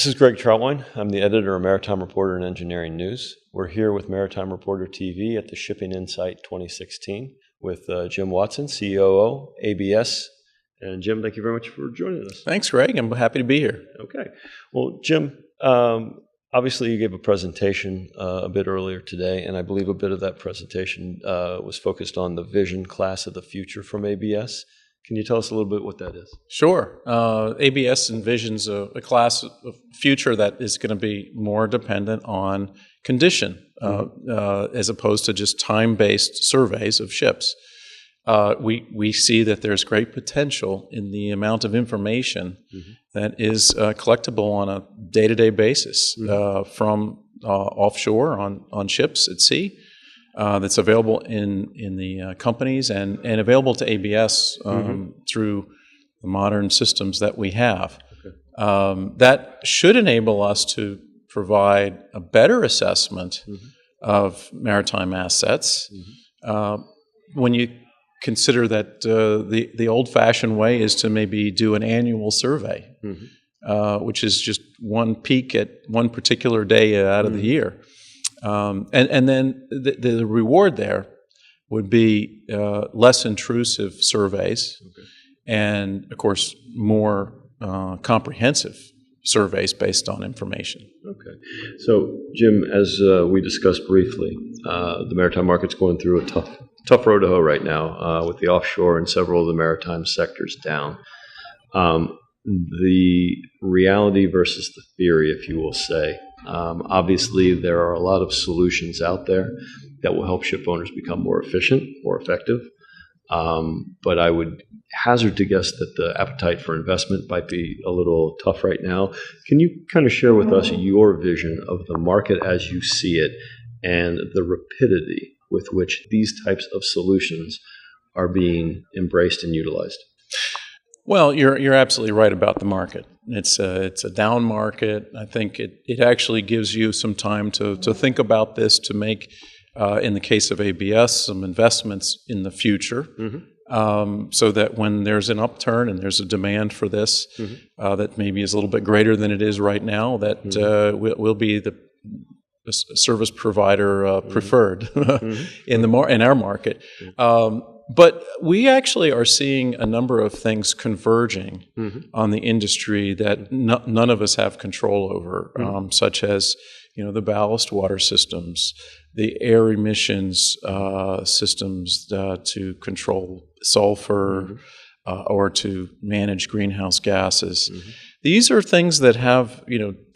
This is Greg Troutwine. I'm the editor of Maritime Reporter and Engineering News. We're here with Maritime Reporter TV at the Shipping Insight 2016 with Jim Watson, COO, ABS. And Jim, thank you very much for joining us. Thanks, Greg. I'm happy to be here. Okay. Well, Jim, obviously you gave a presentation a bit earlier today, and I believe a bit of that presentation was focused on the vision class of the future from ABS. Can you tell us a little bit what that is? Sure. ABS envisions a class of future that is going to be more dependent on condition as opposed to just time-based surveys of ships. We see that there's great potential in the amount of information that is collectible on a day-to-day basis from offshore on ships at sea. That's available in the companies and available to ABS through the modern systems that we have. Okay. That should enable us to provide a better assessment of maritime assets. When you consider that the old-fashioned way is to maybe do an annual survey, which is just one peak at one particular day out of the year. And then the reward there would be less intrusive surveys and, of course, more comprehensive surveys based on information. Okay. So, Jim, as we discussed briefly, the maritime market's going through a tough road to hoe right now with the offshore and several of the maritime sectors down. The reality versus the theory, if you will say. Obviously, there are a lot of solutions out there that will help ship owners become more efficient, more effective. But I would hazard to guess that the appetite for investment might be a little tough right now. Can you kind of share with us your vision of the market as you see it and the rapidity with which these types of solutions are being embraced and utilized? Well, you're absolutely right about the market. It's a down market. I think it actually gives you some time to think about this, to make, in the case of ABS, some investments in the future, so that when there's an upturn and there's a demand for this that maybe is a little bit greater than it is right now, that will be the service provider preferred in our market. But we actually are seeing a number of things converging on the industry that none of us have control over, such as the ballast water systems, the air emissions systems to control sulfur or to manage greenhouse gases. These are things that have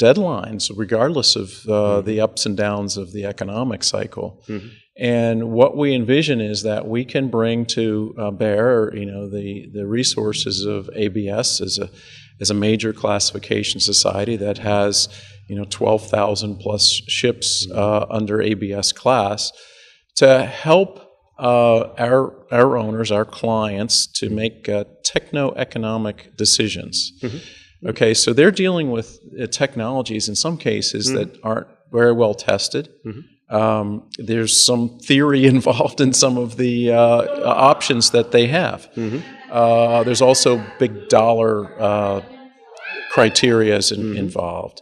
deadlines regardless of the ups and downs of the economic cycle. And what we envision is that we can bring to bear, the resources of ABS as a major classification society that has, 12,000 plus ships under ABS class, to help our owners, our clients, to make techno-economic decisions. Okay, so they're dealing with technologies in some cases that aren't very well tested. There's some theory involved in some of the options that they have. There's also big dollar criteria involved.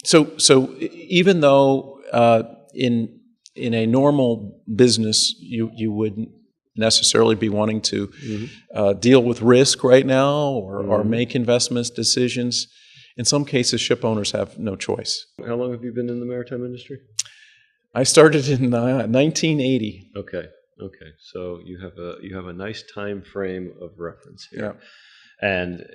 So even though in a normal business you wouldn't necessarily be wanting to deal with risk right now or make investment decisions, in some cases ship owners have no choice. How long have you been in the maritime industry? I started in 1980. Okay. So you have a nice time frame of reference here. Yeah. And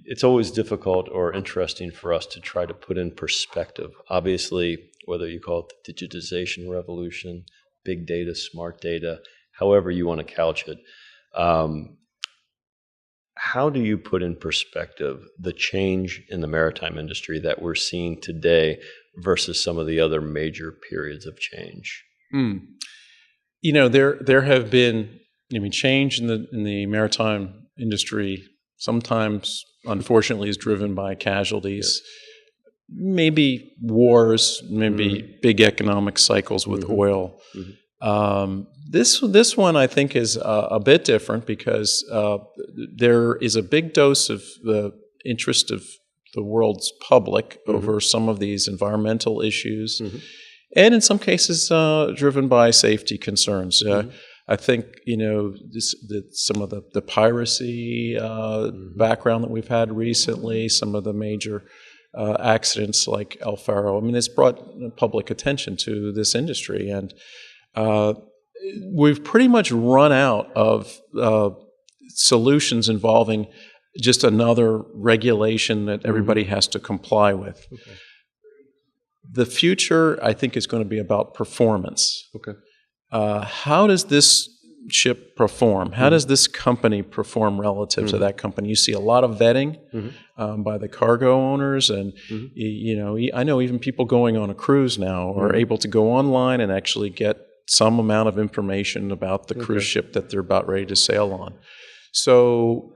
it's always difficult or interesting for us to try to put in perspective. Obviously, whether you call it the digitization revolution, big data, smart data, however you want to couch it, how do you put in perspective the change in the maritime industry that we're seeing today versus some of the other major periods of change? There have been change in the maritime industry. Sometimes, unfortunately, is driven by casualties, maybe wars, maybe big economic cycles with oil. This one, I think, is a bit different because there is a big dose of the interest of the world's public over some of these environmental issues, and in some cases driven by safety concerns. I think some of the piracy background that we've had recently, some of the major accidents like El Faro. I mean, it's brought public attention to this industry, and we've pretty much run out of solutions involving just another regulation that everybody has to comply with. Okay. The future, I think, is going to be about performance. Okay. How does this ship perform? How does this company perform relative to that company? You see a lot of vetting by the cargo owners, and I know even people going on a cruise now are able to go online and actually get some amount of information about the cruise ship that they're about ready to sail on. So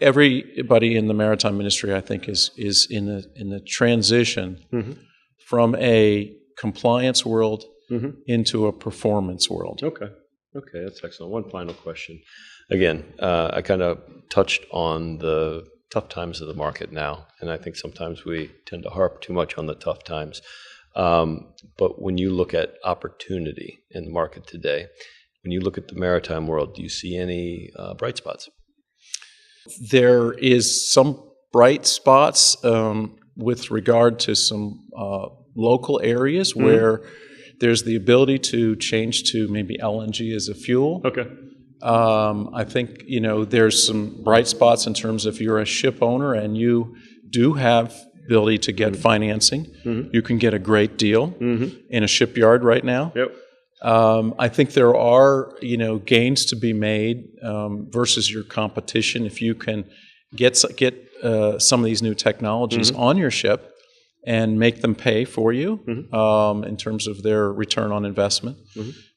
everybody in the maritime industry, I think, is in a transition from a compliance world into a performance world. Okay, that's excellent. One final question. Again, I kind of touched on the tough times of the market now, and I think sometimes we tend to harp too much on the tough times. But when you look at opportunity in the market today, when you look at the maritime world, do you see any bright spots? There is some bright spots with regard to some local areas where there's the ability to change to maybe LNG as a fuel. Okay. I think there's some bright spots in terms of you're a ship owner and you do have ability to get financing. You can get a great deal in a shipyard right now. Yep. I think there are gains to be made versus your competition if you can get some of these new technologies on your ship and make them pay for you in terms of their return on investment.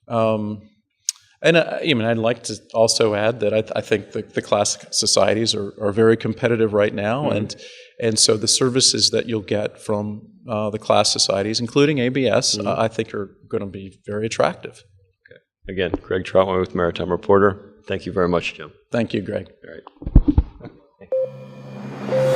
And I'd like to also add that I think the class societies are very competitive right now, and so the services that you'll get from the class societies, including ABS, I think are going to be very attractive. Okay. Again, Greg Trotman with Maritime Reporter. Thank you very much, Jim. Thank you, Greg. All right.